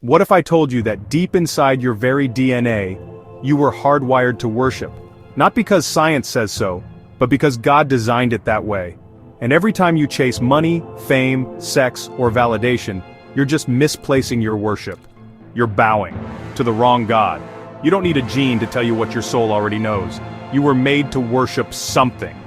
What if I told you that deep inside your very DNA, you were hardwired to worship? Not because science says so, but because God designed it that way. And every time you chase money, fame, sex, or validation, you're just misplacing your worship. You're bowing to the wrong God. You don't need a gene to tell you what your soul already knows. You were made to worship something.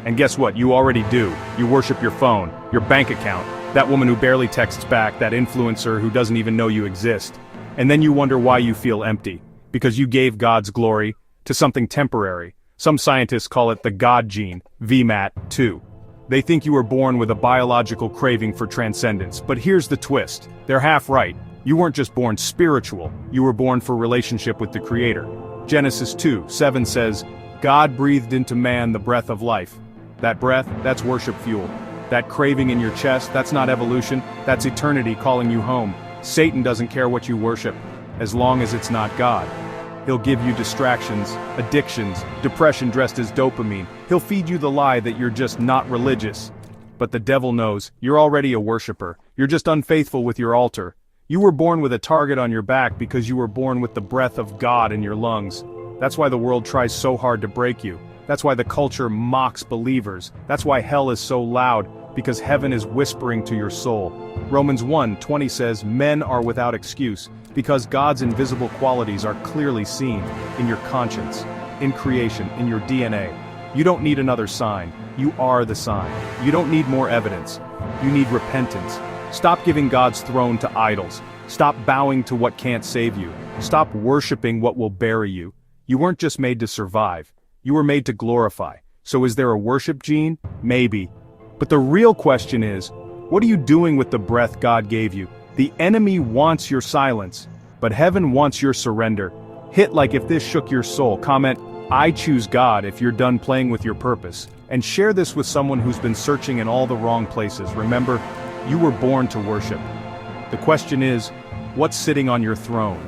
And guess what? You already do. You worship your phone, your bank account, that woman who barely texts back, that influencer who doesn't even know you exist. And then you wonder why you feel empty. Because you gave God's glory to something temporary. Some scientists call it the God gene, VMAT2. They think you were born with a biological craving for transcendence. But here's the twist. They're half right. You weren't just born spiritual. You were born for relationship with the Creator. Genesis 2:7 says, God breathed into man the breath of life. That breath, that's worship fuel. That craving in your chest, that's not evolution, that's eternity calling you home. Satan doesn't care what you worship, as long as it's not God. He'll give you distractions, addictions, depression dressed as dopamine. He'll feed you the lie that you're just not religious. But the devil knows, you're already a worshiper. You're just unfaithful with your altar. You were born with a target on your back because you were born with the breath of God in your lungs. That's why the world tries so hard to break you. That's why the culture mocks believers. That's why hell is so loud, because heaven is whispering to your soul. Romans 1:20 says, men are without excuse, because God's invisible qualities are clearly seen in your conscience, in creation, in your DNA. You don't need another sign. You are the sign. You don't need more evidence. You need repentance. Stop giving God's throne to idols. Stop bowing to what can't save you. Stop worshiping what will bury you. You weren't just made to survive. You were made to glorify. So is there a worship gene? Maybe. But the real question is, what are you doing with the breath God gave you? The enemy wants your silence, but heaven wants your surrender. Hit like if this shook your soul. Comment, I choose God if you're done playing with your purpose. And share this with someone who's been searching in all the wrong places. Remember, you were born to worship. The question is, what's sitting on your throne?